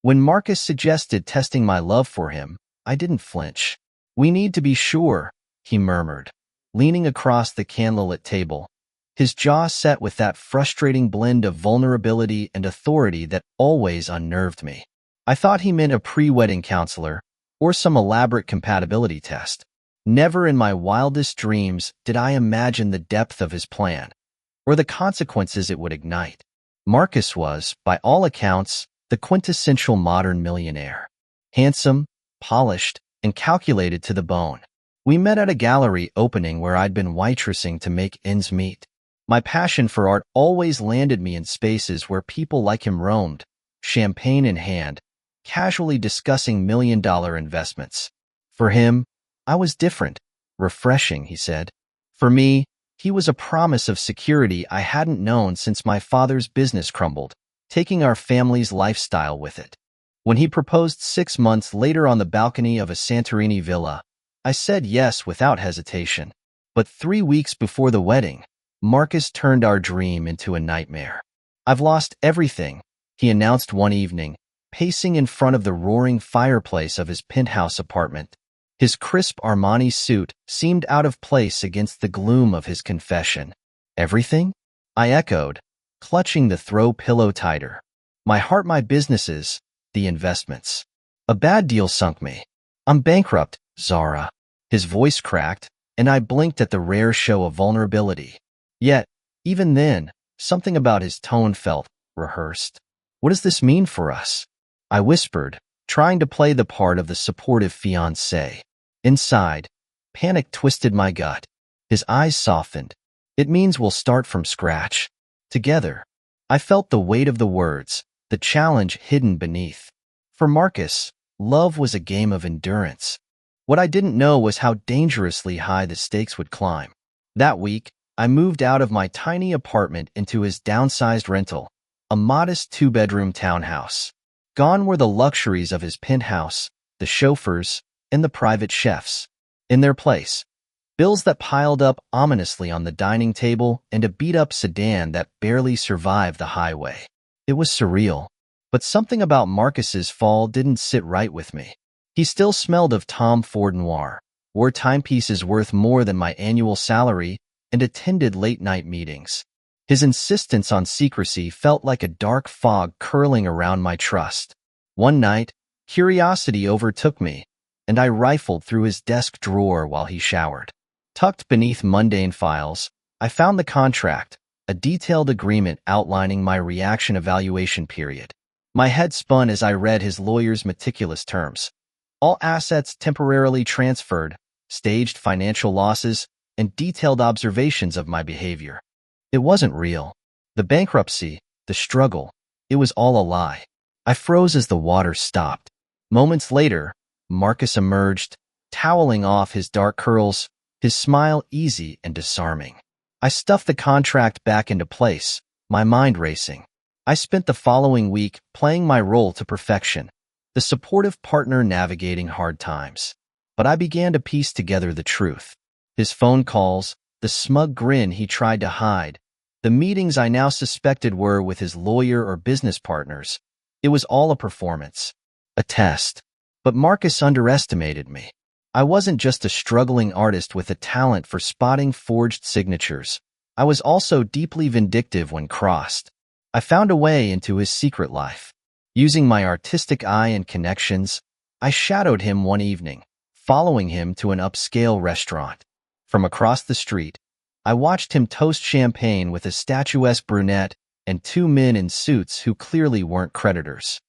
When Marcus suggested testing my love for him, I didn't flinch. "We need to be sure," he murmured, leaning across the candlelit table, his jaw set with that frustrating blend of vulnerability and authority that always unnerved me. I thought he meant a pre-wedding counselor or some elaborate compatibility test. Never in my wildest dreams did I imagine the depth of his plan or the consequences it would ignite. Marcus was, by all accounts, the quintessential modern millionaire. Handsome, polished, and calculated to the bone. We met at a gallery opening where I'd been waitressing to make ends meet. My passion for art always landed me in spaces where people like him roamed, champagne in hand, casually discussing million-dollar investments. For him, I was different. Refreshing, he said. For me, he was a promise of security I hadn't known since my father's business crumbled, taking our family's lifestyle with it. When he proposed 6 months later on the balcony of a Santorini villa, I said yes without hesitation. But 3 weeks before the wedding, Marcus turned our dream into a nightmare. "I've lost everything," he announced one evening, pacing in front of the roaring fireplace of his penthouse apartment. His crisp Armani suit seemed out of place against the gloom of his confession. "Everything?" I echoed, clutching the throw pillow tighter. "My heart, my businesses, the investments. A bad deal sunk me. I'm bankrupt, Zara." His voice cracked, and I blinked at the rare show of vulnerability. Yet, even then, something about his tone felt rehearsed. "What does this mean for us?" I whispered, trying to play the part of the supportive fiancé. Inside, panic twisted my gut. His eyes softened. "It means we'll start from scratch. Together." I felt the weight of the words, the challenge hidden beneath. For Marcus, love was a game of endurance. What I didn't know was how dangerously high the stakes would climb. That week, I moved out of my tiny apartment into his downsized rental, a modest 2-bedroom townhouse. Gone were the luxuries of his penthouse, the chauffeurs, and the private chefs. In their place, bills that piled up ominously on the dining table and a beat-up sedan that barely survived the highway. It was surreal, but something about Marcus's fall didn't sit right with me. He still smelled of Tom Ford Noir, wore timepieces worth more than my annual salary, and attended late-night meetings. His insistence on secrecy felt like a dark fog curling around my trust. One night, curiosity overtook me, and I rifled through his desk drawer while he showered. Tucked beneath mundane files, I found the contract, a detailed agreement outlining my reaction evaluation period. My head spun as I read his lawyer's meticulous terms. All assets temporarily transferred, staged financial losses, and detailed observations of my behavior. It wasn't real. The bankruptcy, the struggle, it was all a lie. I froze as the water stopped. Moments later, Marcus emerged, toweling off his dark curls, his smile easy and disarming. I stuffed the contract back into place, my mind racing. I spent the following week playing my role to perfection, the supportive partner navigating hard times. But I began to piece together the truth. His phone calls, the smug grin he tried to hide, the meetings I now suspected were with his lawyer or business partners. It was all a performance, a test. But Marcus underestimated me. I wasn't just a struggling artist with a talent for spotting forged signatures. I was also deeply vindictive when crossed. I found a way into his secret life. Using my artistic eye and connections, I shadowed him one evening, following him to an upscale restaurant. From across the street, I watched him toast champagne with a statuesque brunette and 2 men in suits who clearly weren't creditors.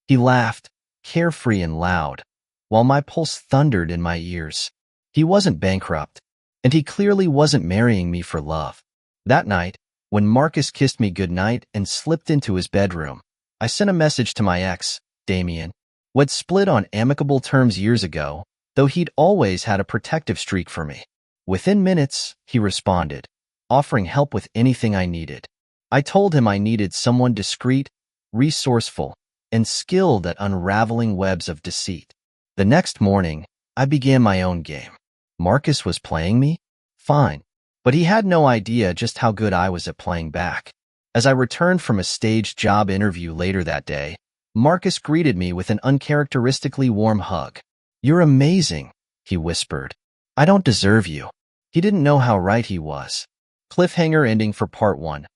He laughed, carefree and loud, while my pulse thundered in my ears. He wasn't bankrupt, and he clearly wasn't marrying me for love. That night, when Marcus kissed me goodnight and slipped into his bedroom, I sent a message to my ex, Damien. We'd split on amicable terms years ago, though he'd always had a protective streak for me. Within minutes, he responded, offering help with anything I needed. I told him I needed someone discreet, resourceful, and skilled at unraveling webs of deceit. The next morning, I began my own game. Marcus was playing me? Fine. But he had no idea just how good I was at playing back. As I returned from a staged job interview later that day, Marcus greeted me with an uncharacteristically warm hug. "You're amazing," he whispered. "I don't deserve you." He didn't know how right he was. Cliffhanger ending for part 1.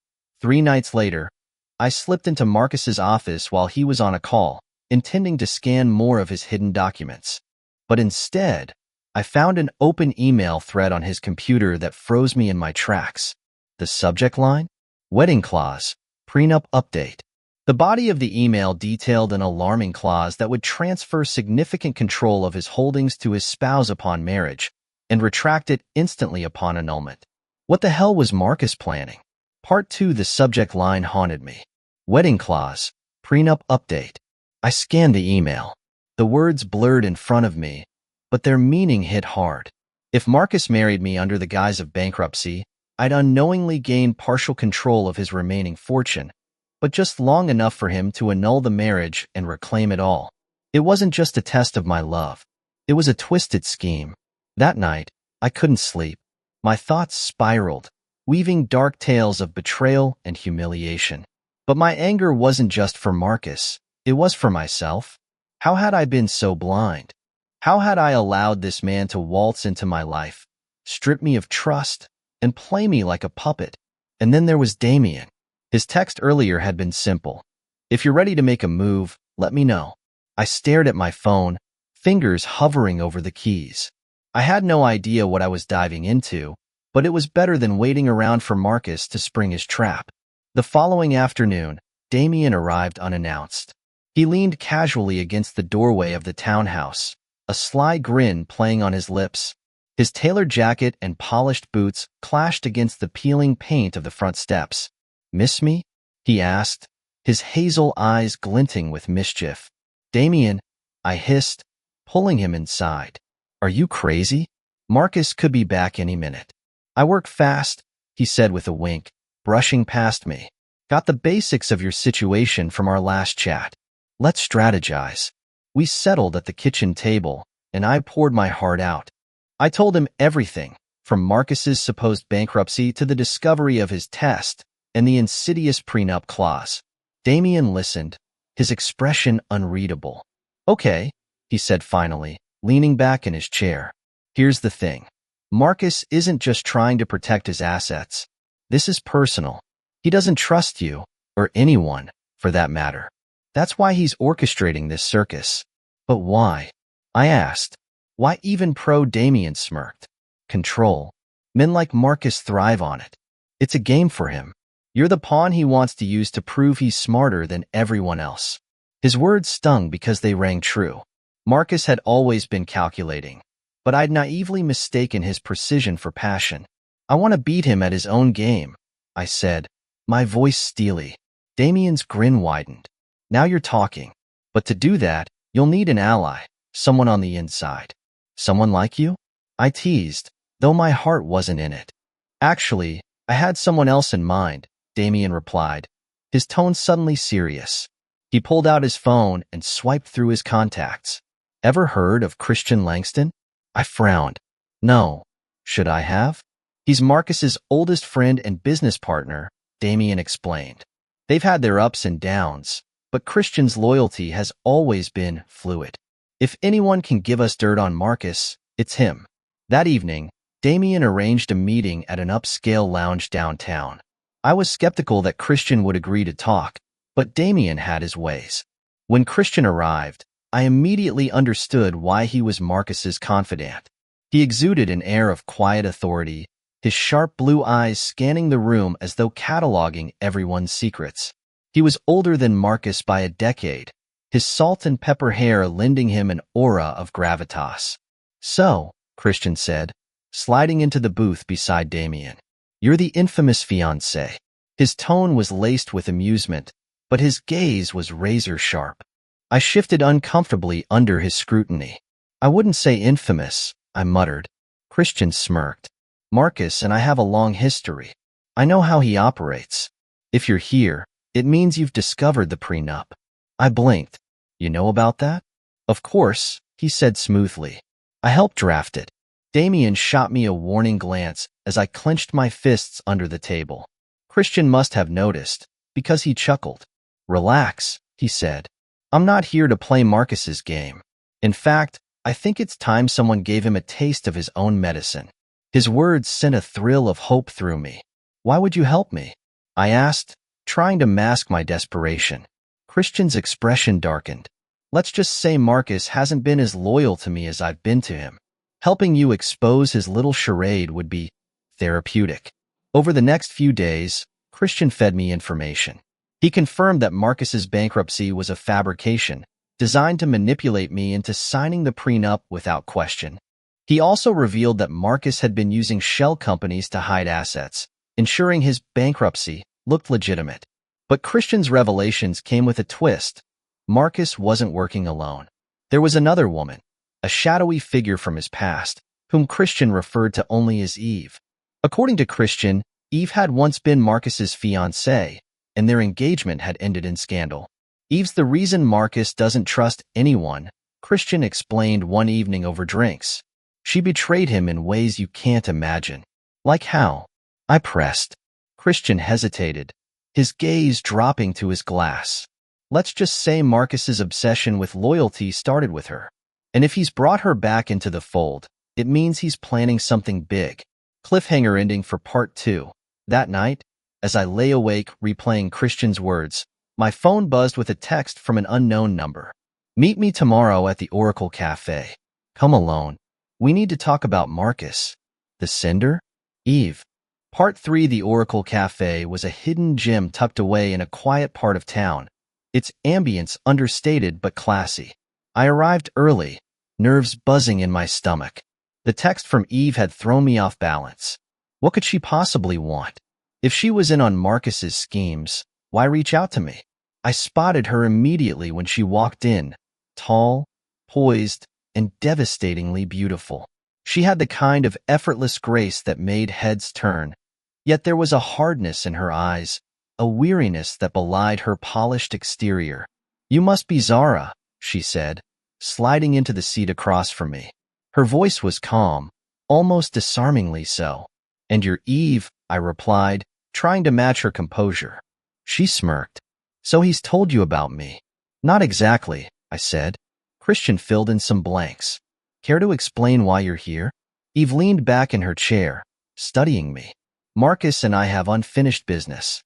3 nights later, I slipped into Marcus's office while he was on a call, intending to scan more of his hidden documents. But instead, I found an open email thread on his computer that froze me in my tracks. The subject line? Wedding clause, prenup update. The body of the email detailed an alarming clause that would transfer significant control of his holdings to his spouse upon marriage and retract it instantly upon annulment. What the hell was Marcus planning? Part 2. The subject line haunted me. Wedding clause, prenup update. I scanned the email. The words blurred in front of me, but their meaning hit hard. If Marcus married me under the guise of bankruptcy, I'd unknowingly gain partial control of his remaining fortune, but just long enough for him to annul the marriage and reclaim it all. It wasn't just a test of my love. It was a twisted scheme. That night, I couldn't sleep. My thoughts spiraled, weaving dark tales of betrayal and humiliation. But my anger wasn't just for Marcus. It was for myself. How had I been so blind? How had I allowed this man to waltz into my life, strip me of trust, and play me like a puppet? And then there was Damien. His text earlier had been simple. "If you're ready to make a move, let me know." I stared at my phone, fingers hovering over the keys. I had no idea what I was diving into, but it was better than waiting around for Marcus to spring his trap. The following afternoon, Damien arrived unannounced. He leaned casually against the doorway of the townhouse, a sly grin playing on his lips. His tailored jacket and polished boots clashed against the peeling paint of the front steps. "Miss me?" he asked, his hazel eyes glinting with mischief. "Damien," I hissed, pulling him inside. "Are you crazy? Marcus could be back any minute." "I work fast," he said with a wink, brushing past me. "Got the basics of your situation from our last chat. Let's strategize." We settled at the kitchen table, and I poured my heart out. I told him everything, from Marcus's supposed bankruptcy to the discovery of his test and the insidious prenup clause. Damien listened, his expression unreadable. "Okay," he said finally, leaning back in his chair. "Here's the thing. Marcus isn't just trying to protect his assets. This is personal. He doesn't trust you, or anyone, for that matter. That's why he's orchestrating this circus." "But why?" I asked. "Why even Damien smirked. "Control. Men like Marcus thrive on it. It's a game for him. You're the pawn he wants to use to prove he's smarter than everyone else." His words stung because they rang true. Marcus had always been calculating, but I'd naively mistaken his precision for passion. "I want to beat him at his own game," I said, my voice steely. Damien's grin widened. "Now you're talking. But to do that, you'll need an ally, someone on the inside." "Someone like you?" I teased, though my heart wasn't in it. "Actually, I had someone else in mind," Damien replied, his tone suddenly serious. He pulled out his phone and swiped through his contacts. "Ever heard of Christian Langston?" I frowned. "No. Should I have?" "He's Marcus's oldest friend and business partner," Damien explained. "They've had their ups and downs, but Christian's loyalty has always been fluid. If anyone can give us dirt on Marcus, it's him." That evening, Damien arranged a meeting at an upscale lounge downtown. I was skeptical that Christian would agree to talk, but Damien had his ways. When Christian arrived, I immediately understood why he was Marcus's confidant. He exuded an air of quiet authority, his sharp blue eyes scanning the room as though cataloging everyone's secrets. He was older than Marcus by a decade, his salt and pepper hair lending him an aura of gravitas. "So," Christian said, sliding into the booth beside Damien, "you're the infamous fiancé." His tone was laced with amusement, but his gaze was razor-sharp. I shifted uncomfortably under his scrutiny. "I wouldn't say infamous," I muttered. Christian smirked. "Marcus and I have a long history. I know how he operates. If you're here, it means you've discovered the prenup." I blinked. "You know about that?" "Of course," he said smoothly. "I helped draft it." Damien shot me a warning glance as I clenched my fists under the table. Christian must have noticed, because he chuckled. "Relax," he said. I'm not here to play Marcus's game. In fact, I think it's time someone gave him a taste of his own medicine. His words sent a thrill of hope through me. Why would you help me? I asked, trying to mask my desperation. Christian's expression darkened. Let's just say Marcus hasn't been as loyal to me as I've been to him. Helping you expose his little charade would be therapeutic. Over the next few days, Christian fed me information. He confirmed that Marcus's bankruptcy was a fabrication, designed to manipulate me into signing the prenup without question. He also revealed that Marcus had been using shell companies to hide assets, ensuring his bankruptcy looked legitimate. But Christian's revelations came with a twist. Marcus wasn't working alone. There was another woman, a shadowy figure from his past, whom Christian referred to only as Eve. According to Christian, Eve had once been Marcus's fiancée, and their engagement had ended in scandal. Eve's the reason Marcus doesn't trust anyone, Christian explained one evening over drinks. She betrayed him in ways you can't imagine. Like how? I pressed. Christian hesitated, his gaze dropping to his glass. Let's just say Marcus's obsession with loyalty started with her. And if he's brought her back into the fold, it means he's planning something big. Cliffhanger ending for part 2. That night, as I lay awake replaying Christian's words, my phone buzzed with a text from an unknown number. Meet me tomorrow at the Oracle Cafe. Come alone. We need to talk about Marcus. The sender? Eve. Part 3. The Oracle Cafe was a hidden gem tucked away in a quiet part of town. Its ambience understated but classy. I arrived early, nerves buzzing in my stomach. The text from Eve had thrown me off balance. What could she possibly want? If she was in on Marcus's schemes, why reach out to me? I spotted her immediately when she walked in, tall, poised, and devastatingly beautiful. She had the kind of effortless grace that made heads turn, yet there was a hardness in her eyes, a weariness that belied her polished exterior. You must be Zara, she said, sliding into the seat across from me. Her voice was calm, almost disarmingly so. And you're Eve, I replied, trying to match her composure. She smirked. So he's told you about me? Not exactly, I said. Christian filled in some blanks. Care to explain why you're here? Eve leaned back in her chair, studying me. Marcus and I have unfinished business.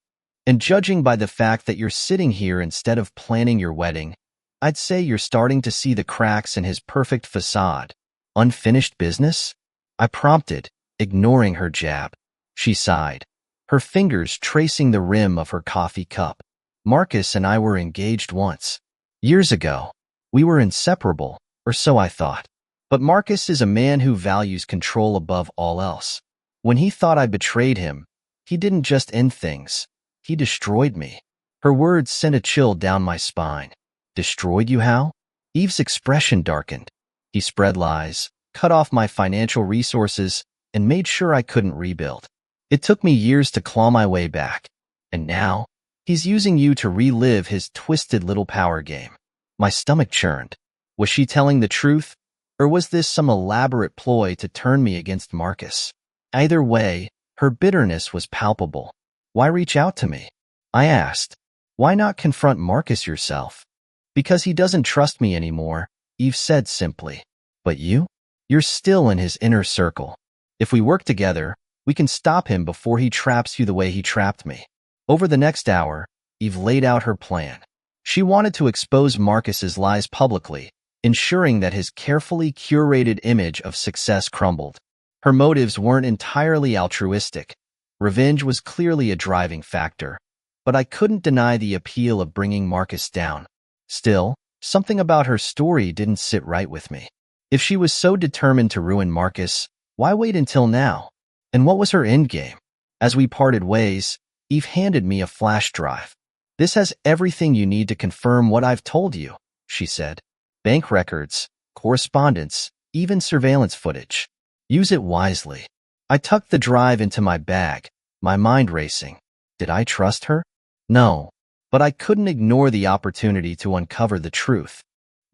And judging by the fact that you're sitting here instead of planning your wedding, I'd say you're starting to see the cracks in his perfect facade. Unfinished business? I prompted, ignoring her jab. She sighed, her fingers tracing the rim of her coffee cup. Marcus and I were engaged once. Years ago. We were inseparable, or so I thought. But Marcus is a man who values control above all else. When he thought I betrayed him, he didn't just end things. He destroyed me. Her words sent a chill down my spine. Destroyed you, how? Eve's expression darkened. He spread lies, cut off my financial resources, and made sure I couldn't rebuild. It took me years to claw my way back. And now, he's using you to relive his twisted little power game. My stomach churned. Was she telling the truth, or was this some elaborate ploy to turn me against Marcus? Either way, her bitterness was palpable. Why reach out to me? I asked. Why not confront Marcus yourself? Because he doesn't trust me anymore, Eve said simply. But you? You're still in his inner circle. If we work together, we can stop him before he traps you the way he trapped me. Over the next hour, Eve laid out her plan. She wanted to expose Marcus's lies publicly, ensuring that his carefully curated image of success crumbled. Her motives weren't entirely altruistic. Revenge was clearly a driving factor, but I couldn't deny the appeal of bringing Marcus down. Still, something about her story didn't sit right with me. If she was so determined to ruin Marcus, why wait until now? And what was her endgame? As we parted ways, Eve handed me a flash drive. This has everything you need to confirm what I've told you, she said. Bank records, correspondence, even surveillance footage. Use it wisely. I tucked the drive into my bag, my mind racing. Did I trust her? No, but I couldn't ignore the opportunity to uncover the truth.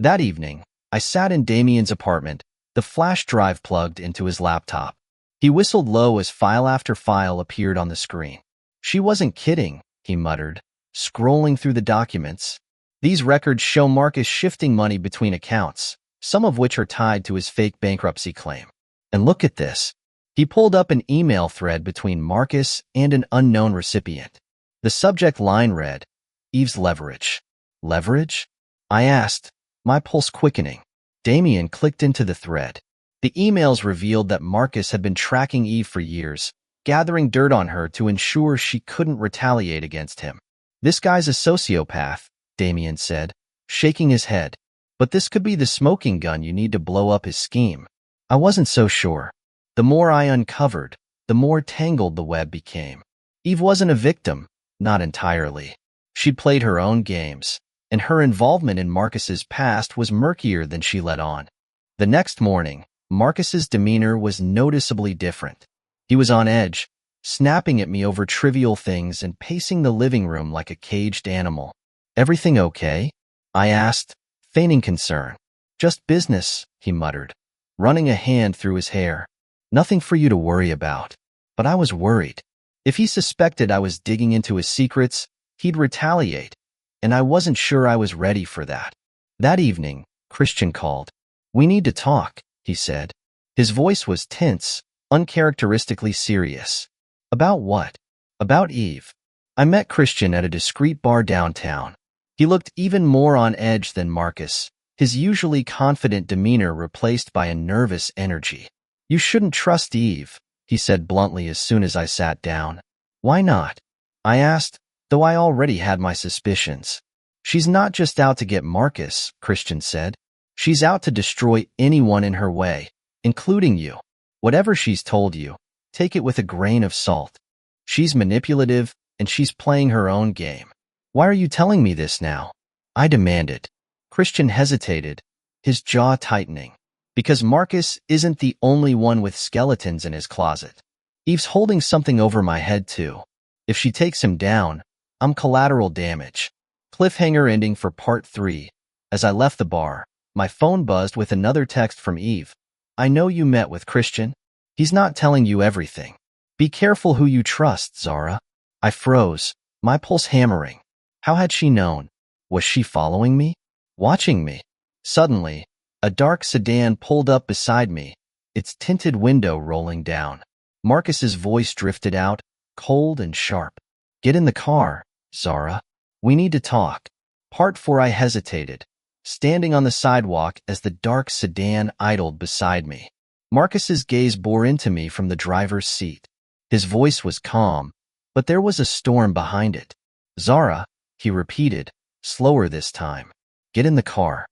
That evening, I sat in Damien's apartment, the flash drive plugged into his laptop. He whistled low as file after file appeared on the screen. She wasn't kidding, he muttered, scrolling through the documents. These records show Marcus shifting money between accounts, some of which are tied to his fake bankruptcy claim. And look at this. He pulled up an email thread between Marcus and an unknown recipient. The subject line read, "Eve's leverage." Leverage? I asked, my pulse quickening. Damien clicked into the thread. The emails revealed that Marcus had been tracking Eve for years, gathering dirt on her to ensure she couldn't retaliate against him. "This guy's a sociopath," Damien said, shaking his head. "But this could be the smoking gun you need to blow up his scheme." I wasn't so sure. The more I uncovered, the more tangled the web became. Eve wasn't a victim, not entirely. She'd played her own games, and her involvement in Marcus's past was murkier than she let on. The next morning, Marcus's demeanor was noticeably different. He was on edge, snapping at me over trivial things and pacing the living room like a caged animal. "Everything okay?" I asked, feigning concern. "Just business," he muttered, running a hand through his hair. "Nothing for you to worry about." But I was worried. If he suspected I was digging into his secrets, he'd retaliate, and I wasn't sure I was ready for that. That evening, Christian called. "We need to talk," he said. His voice was tense, uncharacteristically serious. "About what?" "About Eve." I met Christian at a discreet bar downtown. He looked even more on edge than Marcus, his usually confident demeanor replaced by a nervous energy. "You shouldn't trust Eve," he said bluntly as soon as I sat down. "Why not?" I asked, though I already had my suspicions. "She's not just out to get Marcus," Christian said. "She's out to destroy anyone in her way, including you. Whatever she's told you, take it with a grain of salt. She's manipulative, and she's playing her own game." "Why are you telling me this now?" I demanded. Christian hesitated, his jaw tightening. "Because Marcus isn't the only one with skeletons in his closet. Eve's holding something over my head too. If she takes him down, I'm collateral damage." Cliffhanger ending for part 3. As I left the bar, my phone buzzed with another text from Eve. "I know you met with Christian. He's not telling you everything. Be careful who you trust, Zara." I froze, my pulse hammering. How had she known? Was she following me? Watching me? Suddenly, a dark sedan pulled up beside me, its tinted window rolling down. Marcus's voice drifted out, cold and sharp. "Get in the car, Zara. We need to talk." Part 4. I hesitated, standing on the sidewalk as the dark sedan idled beside me. Marcus's gaze bore into me from the driver's seat. His voice was calm, but there was a storm behind it. "Zara," he repeated, slower this time. "Get in the car."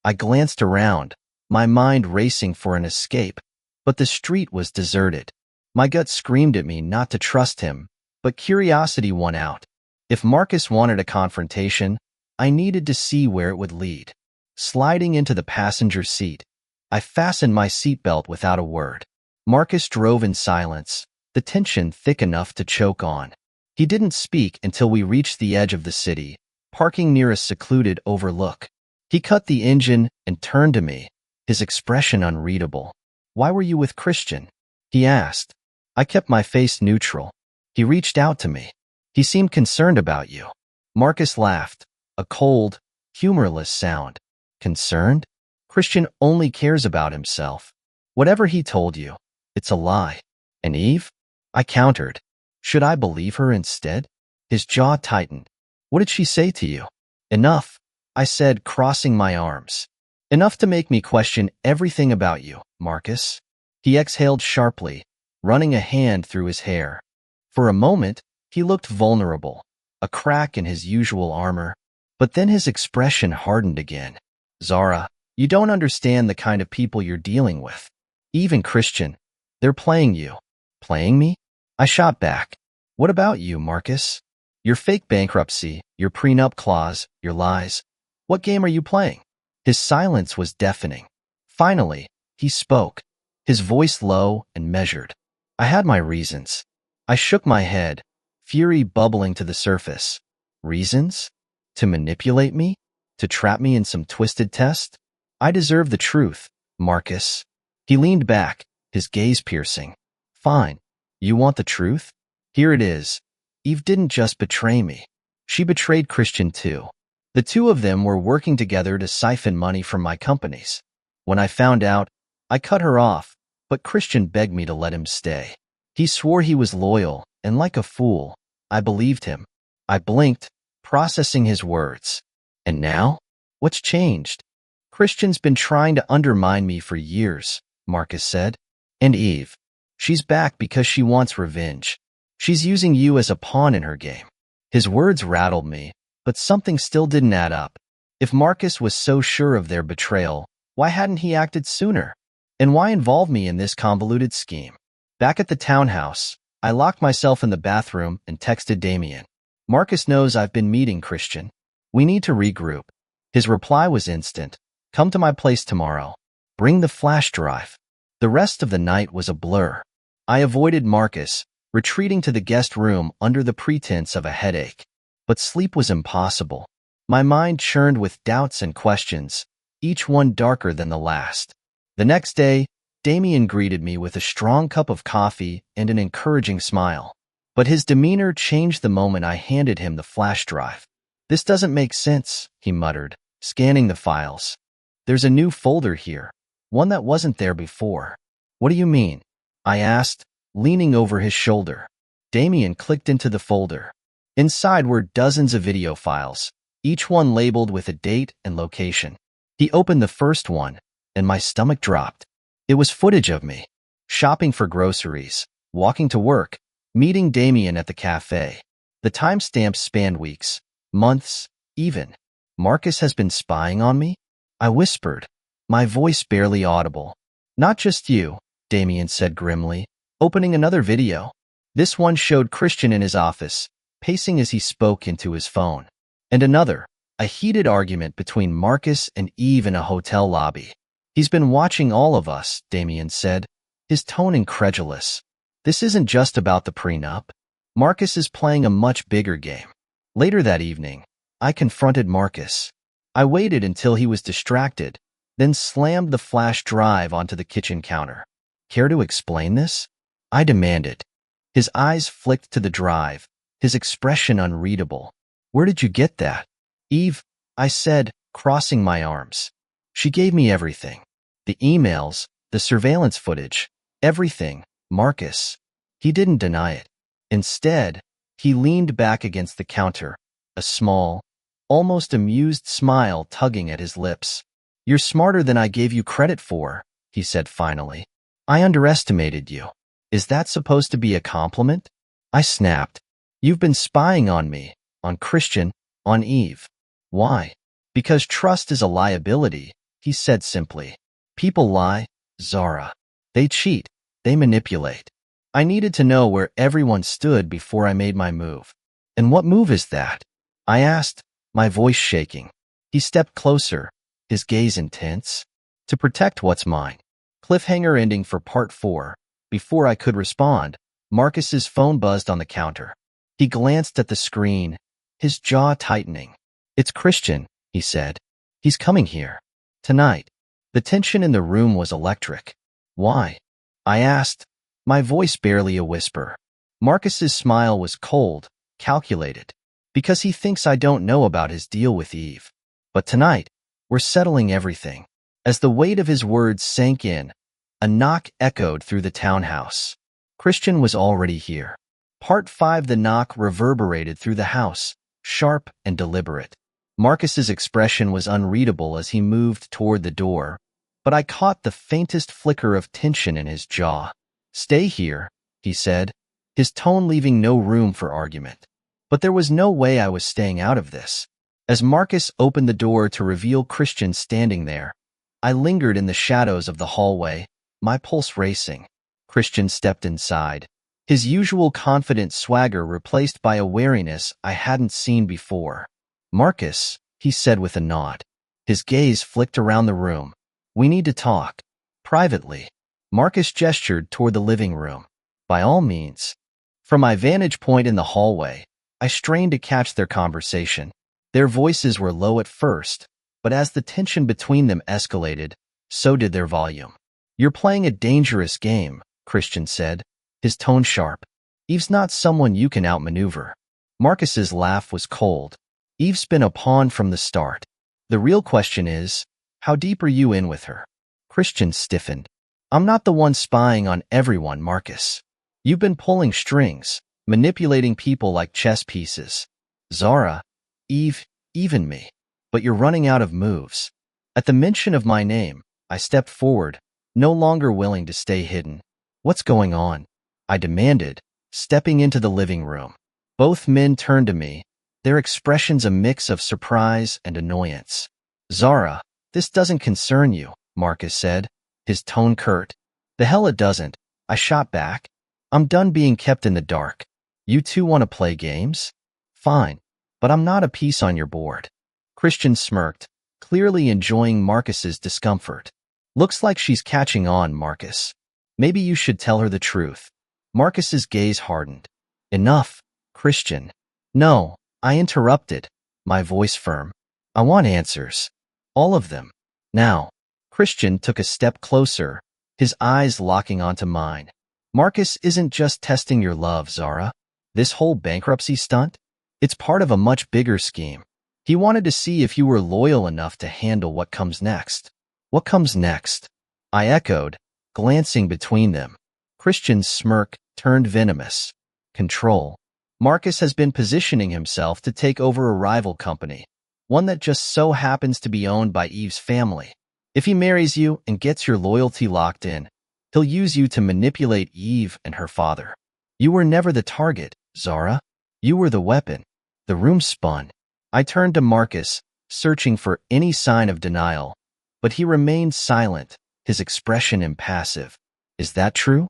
I glanced around, my mind racing for an escape, but the street was deserted. My gut screamed at me not to trust him, but curiosity won out. If Marcus wanted a confrontation, I needed to see where it would lead. Sliding into the passenger seat, I fastened my seatbelt without a word. Marcus drove in silence, the tension thick enough to choke on. He didn't speak until we reached the edge of the city, parking near a secluded overlook. He cut the engine and turned to me, his expression unreadable. "Why were you with Christian?" he asked. I kept my face neutral. "He reached out to me. He seemed concerned about you." Marcus laughed, a cold, humorless sound. "Concerned? Christian only cares about himself. Whatever he told you, it's a lie." "And Eve?" I countered. Should I believe her instead? His jaw tightened. "What did she say to you?" "Enough," I said, crossing my arms. "Enough to make me question everything about you, Marcus." He exhaled sharply, running a hand through his hair. For a moment, he looked vulnerable, a crack in his usual armor. But then his expression hardened again. "Zara, you don't understand the kind of people you're dealing with. Eve and Christian, they're playing you." "Playing me?" I shot back. "What about you, Marcus? Your fake bankruptcy, your prenup clause, your lies. What game are you playing?" His silence was deafening. Finally, he spoke, his voice low and measured. I had my reasons. I shook my head, fury bubbling to the surface. Reasons? To manipulate me? To trap me in some twisted test? I deserve the truth, Marcus. He leaned back, his gaze piercing. Fine. You want the truth? Here it is. Eve didn't just betray me. She betrayed Christian too. The two of them were working together to siphon money from my companies. When I found out, I cut her off, but Christian begged me to let him stay. He swore he was loyal, and like a fool, I believed him. I blinked, processing his words. And now? What's changed? Christian's been trying to undermine me for years, Marcus said. And Eve. She's back because she wants revenge. She's using you as a pawn in her game. His words rattled me, but something still didn't add up. If Marcus was so sure of their betrayal, why hadn't he acted sooner? And why involve me in this convoluted scheme? Back at the townhouse, I locked myself in the bathroom and texted Damien. Marcus knows I've been meeting Christian. We need to regroup. His reply was instant. Come to my place tomorrow. Bring the flash drive. The rest of the night was a blur. I avoided Marcus, retreating to the guest room under the pretense of a headache. But sleep was impossible. My mind churned with doubts and questions, each one darker than the last. The next day, Damien greeted me with a strong cup of coffee and an encouraging smile. But his demeanor changed the moment I handed him the flash drive. This doesn't make sense, he muttered, scanning the files. There's a new folder here, one that wasn't there before. What do you mean? I asked, leaning over his shoulder. Damien clicked into the folder. Inside were dozens of video files, each one labeled with a date and location. He opened the first one, and my stomach dropped. It was footage of me, shopping for groceries, walking to work, meeting Damien at the cafe. The timestamps spanned weeks, months, even. Marcus has been spying on me? I whispered, my voice barely audible. Not just you, Damien said grimly, opening another video. This one showed Christian in his office, pacing as he spoke into his phone. And another, a heated argument between Marcus and Eve in a hotel lobby. He's been watching all of us, Damien said, his tone incredulous. This isn't just about the prenup. Marcus is playing a much bigger game. Later that evening, I confronted Marcus. I waited until he was distracted, then slammed the flash drive onto the kitchen counter. Care to explain this? I demanded. His eyes flicked to the drive, his expression unreadable. Where did you get that? Eve, I said, crossing my arms. She gave me everything. The emails, the surveillance footage, everything, Marcus. He didn't deny it. Instead, he leaned back against the counter, a small, almost amused smile tugging at his lips. You're smarter than I gave you credit for, he said finally. I underestimated you. Is that supposed to be a compliment? I snapped. You've been spying on me, on Christian, on Eve. Why? Because trust is a liability, he said simply. People lie, Zara. They cheat. They manipulate. I needed to know where everyone stood before I made my move. And what move is that? I asked, my voice shaking. He stepped closer, his gaze intense. To protect what's mine. Cliffhanger ending for part 4. Before I could respond, Marcus's phone buzzed on the counter. He glanced at the screen, his jaw tightening. It's Christian, he said. He's coming here. Tonight. The tension in the room was electric. Why? I asked, my voice barely a whisper. Marcus's smile was cold, calculated. Because he thinks I don't know about his deal with Eve. But tonight, we're settling everything. As the weight of his words sank in, a knock echoed through the townhouse. Christian was already here. Part 5. The knock reverberated through the house, sharp and deliberate. Marcus's expression was unreadable as he moved toward the door, but I caught the faintest flicker of tension in his jaw. Stay here, he said, his tone leaving no room for argument. But there was no way I was staying out of this. As Marcus opened the door to reveal Christian standing there, I lingered in the shadows of the hallway, my pulse racing. Christian stepped inside, his usual confident swagger replaced by a wariness I hadn't seen before. Marcus, he said with a nod. His gaze flicked around the room. We need to talk. Privately. Marcus gestured toward the living room. By all means. From my vantage point in the hallway, I strained to catch their conversation. Their voices were low at first, but as the tension between them escalated, so did their volume. You're playing a dangerous game, Christian said, his tone sharp. Eve's not someone you can outmaneuver. Marcus's laugh was cold. Eve's been a pawn from the start. The real question is, how deep are you in with her? Christian stiffened. I'm not the one spying on everyone, Marcus. You've been pulling strings, manipulating people like chess pieces. Zara, Eve, even me. But you're running out of moves. At the mention of my name, I stepped forward, no longer willing to stay hidden. What's going on? I demanded, stepping into the living room. Both men turned to me, their expressions a mix of surprise and annoyance. Zara, this doesn't concern you, Marcus said, his tone curt. The hell it doesn't, I shot back. I'm done being kept in the dark. You two want to play games? Fine, but I'm not a piece on your board. Christian smirked, clearly enjoying Marcus's discomfort. Looks like she's catching on, Marcus. Maybe you should tell her the truth. Marcus's gaze hardened. Enough, Christian. No, I interrupted, my voice firm. I want answers. All of them. Now. Christian took a step closer, his eyes locking onto mine. Marcus isn't just testing your love, Zara. This whole bankruptcy stunt? It's part of a much bigger scheme. He wanted to see if you were loyal enough to handle what comes next. What comes next? I echoed, glancing between them. Christian's smirk turned venomous. Control. Marcus has been positioning himself to take over a rival company, one that just so happens to be owned by Eve's family. If he marries you and gets your loyalty locked in, he'll use you to manipulate Eve and her father. You were never the target, Zara. You were the weapon. The room spun. I turned to Marcus, searching for any sign of denial, but he remained silent, his expression impassive. Is that true?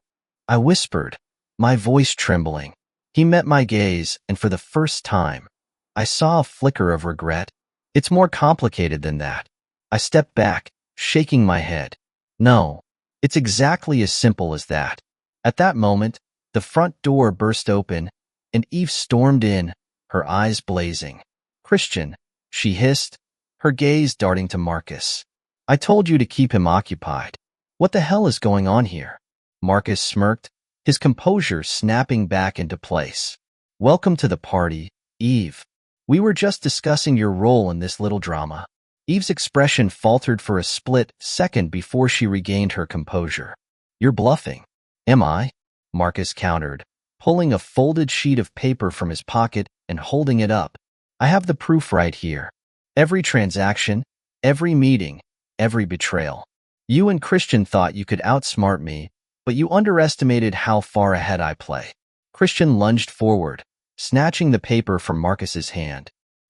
I whispered, my voice trembling. He met my gaze, and for the first time, I saw a flicker of regret. It's more complicated than that. I stepped back, shaking my head. No, it's exactly as simple as that. At that moment, the front door burst open, and Eve stormed in, her eyes blazing. Christian, she hissed, her gaze darting to Marcus. I told you to keep him occupied. What the hell is going on here? Marcus smirked, his composure snapping back into place. Welcome to the party, Eve. We were just discussing your role in this little drama. Eve's expression faltered for a split second before she regained her composure. You're bluffing. Am I? Marcus countered, pulling a folded sheet of paper from his pocket and holding it up. I have the proof right here. Every transaction, every meeting, every betrayal. You and Christian thought you could outsmart me, but you underestimated how far ahead I play. Christian lunged forward, snatching the paper from Marcus's hand.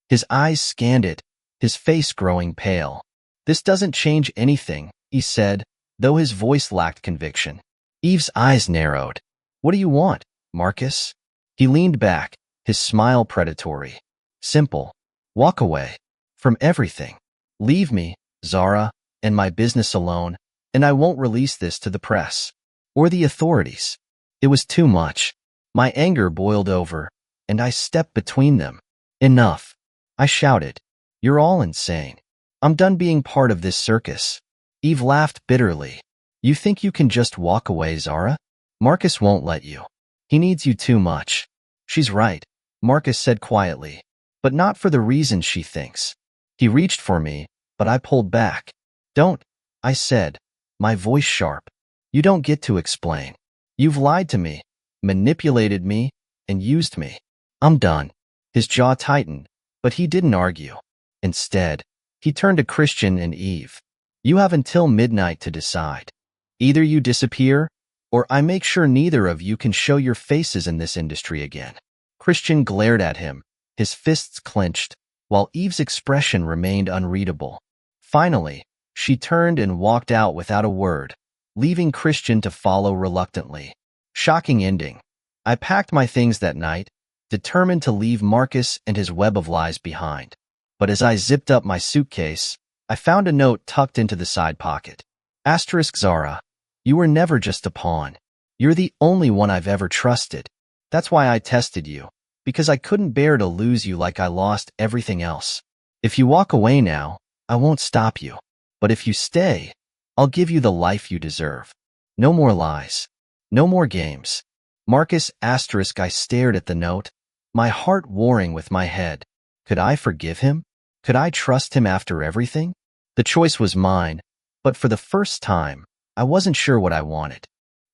His eyes scanned it, his face growing pale. This doesn't change anything, he said, though his voice lacked conviction. Eve's eyes narrowed. What do you want, Marcus? He leaned back, his smile predatory. Simple. Walk away. From everything. Leave me, Zara, and my business alone, and I won't release this to the press. Or the authorities. It was too much. My anger boiled over, and I stepped between them. Enough. I shouted. You're all insane. I'm done being part of this circus. Eve laughed bitterly. You think you can just walk away, Zara? Marcus won't let you. He needs you too much. She's right, Marcus said quietly, but not for the reasons she thinks. He reached for me, but I pulled back. Don't, I said, my voice sharp. You don't get to explain. You've lied to me, manipulated me, and used me. I'm done. His jaw tightened, but he didn't argue. Instead, he turned to Christian and Eve. You have until midnight to decide. Either you disappear, or I make sure neither of you can show your faces in this industry again. Christian glared at him, his fists clenched, while Eve's expression remained unreadable. Finally, she turned and walked out without a word, leaving Christian to follow reluctantly. Shocking ending. I packed my things that night, determined to leave Marcus and his web of lies behind. But as I zipped up my suitcase, I found a note tucked into the side pocket. Asterisk Zara, you were never just a pawn. You're the only one I've ever trusted. That's why I tested you, because I couldn't bear to lose you like I lost everything else. If you walk away now, I won't stop you. But if you stay, I'll give you the life you deserve. No more lies. No more games. Marcus asterisk I stared at the note, my heart warring with my head. Could I forgive him? Could I trust him after everything? The choice was mine, but for the first time, I wasn't sure what I wanted.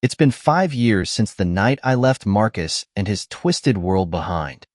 It's been 5 years since the night I left Marcus and his twisted world behind.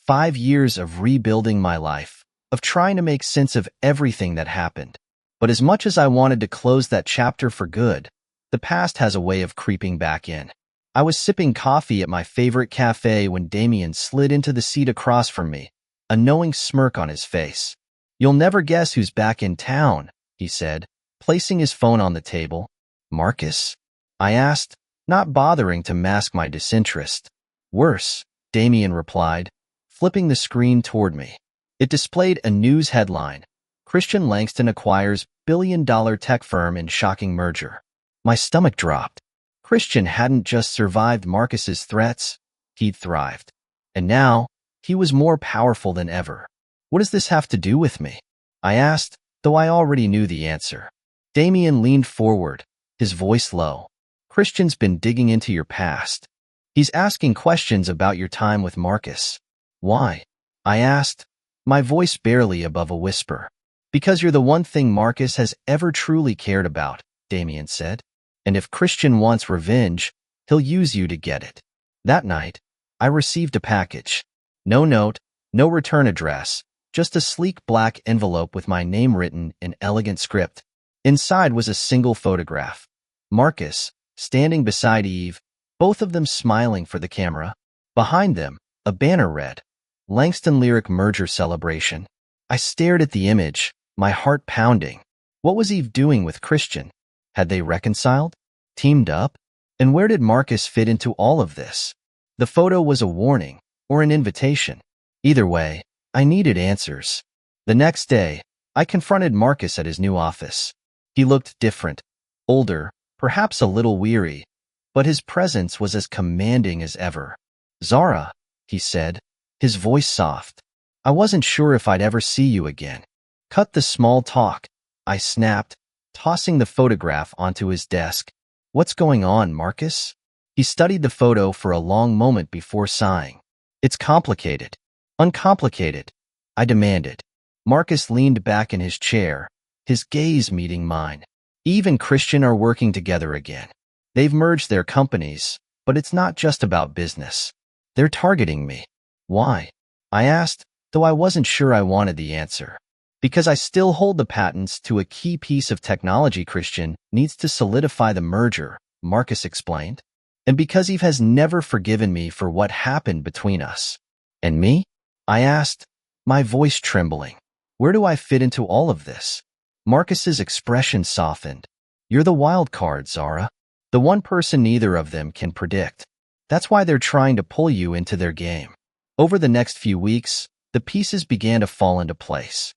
5 years of rebuilding my life, of trying to make sense of everything that happened. But as much as I wanted to close that chapter for good, the past has a way of creeping back in. I was sipping coffee at my favorite cafe when Damien slid into the seat across from me, a knowing smirk on his face. "You'll never guess who's back in town," he said, placing his phone on the table. "Marcus?" I asked, not bothering to mask my disinterest. "Worse," Damien replied, flipping the screen toward me. It displayed a news headline: Christian Langston acquires billion-dollar tech firm in shocking merger. My stomach dropped. Christian hadn't just survived Marcus's threats, he'd thrived. And now, he was more powerful than ever. "What does this have to do with me?" I asked, though I already knew the answer. Damien leaned forward, his voice low. "Christian's been digging into your past. He's asking questions about your time with Marcus." "Why?" I asked, my voice barely above a whisper. "Because you're the one thing Marcus has ever truly cared about," Damien said. "And if Christian wants revenge, he'll use you to get it." That night, I received a package. No note, no return address, just a sleek black envelope with my name written in elegant script. Inside was a single photograph. Marcus, standing beside Eve, both of them smiling for the camera. Behind them, a banner read, "Langston Lyric Merger Celebration." I stared at the image, my heart pounding. What was Eve doing with Christian? Had they reconciled? Teamed up? And where did Marcus fit into all of this? The photo was a warning, or an invitation. Either way, I needed answers. The next day, I confronted Marcus at his new office. He looked different, older, perhaps a little weary, but his presence was as commanding as ever. "Zara," he said, his voice soft. "I wasn't sure if I'd ever see you again." "Cut the small talk," I snapped, tossing the photograph onto his desk. "What's going on, Marcus?" He studied the photo for a long moment before sighing. "It's complicated." "Uncomplicated," I demanded. Marcus leaned back in his chair, his gaze meeting mine. "Eve and Christian are working together again. They've merged their companies, but it's not just about business. They're targeting me." "Why?" I asked, though I wasn't sure I wanted the answer. "Because I still hold the patents to a key piece of technology Christian needs to solidify the merger," Marcus explained. "And because Eve has never forgiven me for what happened between us." "And me?" I asked, my voice trembling. "Where do I fit into all of this?" Marcus's expression softened. "You're the wild card, Zara. The one person neither of them can predict. That's why they're trying to pull you into their game." Over the next few weeks, the pieces began to fall into place.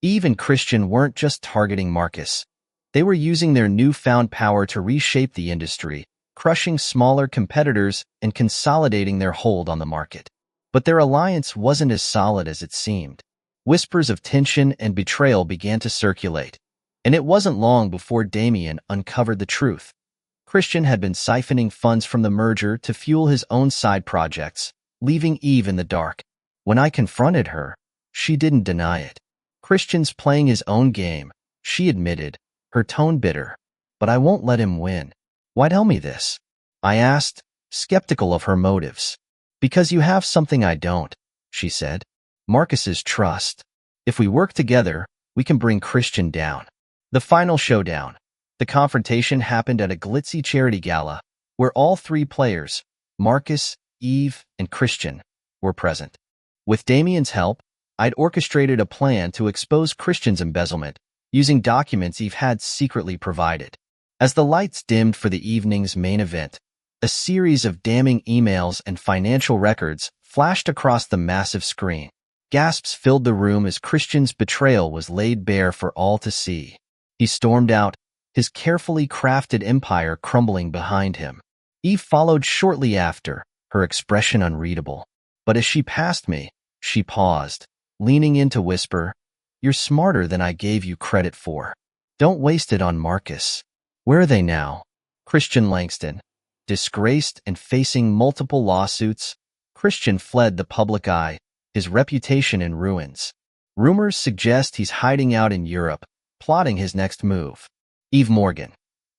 Eve and Christian weren't just targeting Marcus. They were using their newfound power to reshape the industry, crushing smaller competitors and consolidating their hold on the market. But their alliance wasn't as solid as it seemed. Whispers of tension and betrayal began to circulate, and it wasn't long before Damien uncovered the truth. Christian had been siphoning funds from the merger to fuel his own side projects, leaving Eve in the dark. When I confronted her, she didn't deny it. "Christian's playing his own game," she admitted, her tone bitter. "But I won't let him win." "Why tell me this?" I asked, skeptical of her motives. "Because you have something I don't," she said. "Marcus's trust. If we work together, we can bring Christian down." The final showdown. The confrontation happened at a glitzy charity gala, where all three players, Marcus, Eve, and Christian, were present. With Damien's help, I'd orchestrated a plan to expose Christian's embezzlement, using documents Eve had secretly provided. As the lights dimmed for the evening's main event, a series of damning emails and financial records flashed across the massive screen. Gasps filled the room as Christian's betrayal was laid bare for all to see. He stormed out, his carefully crafted empire crumbling behind him. Eve followed shortly after, her expression unreadable. But as she passed me, she paused, leaning in to whisper, "You're smarter than I gave you credit for. Don't waste it on Marcus." Where are they now? Christian Langston. Disgraced and facing multiple lawsuits, Christian fled the public eye, his reputation in ruins. Rumors suggest he's hiding out in Europe, plotting his next move. Eve Morgan.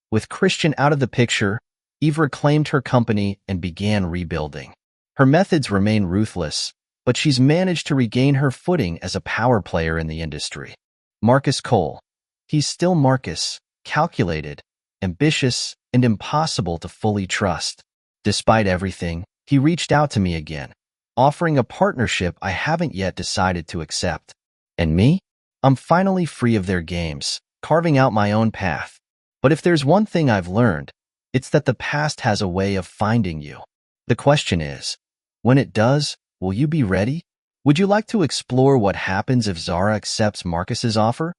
With Christian out of the picture, Eve reclaimed her company and began rebuilding. Her methods remain ruthless, but she's managed to regain her footing as a power player in the industry. Marcus Cole. He's still Marcus, calculated, ambitious, and impossible to fully trust. Despite everything, he reached out to me again, offering a partnership I haven't yet decided to accept. And me? I'm finally free of their games, carving out my own path. But if there's one thing I've learned, it's that the past has a way of finding you. The question is, when it does, will you be ready? Would you like to explore what happens if Zara accepts Marcus's offer?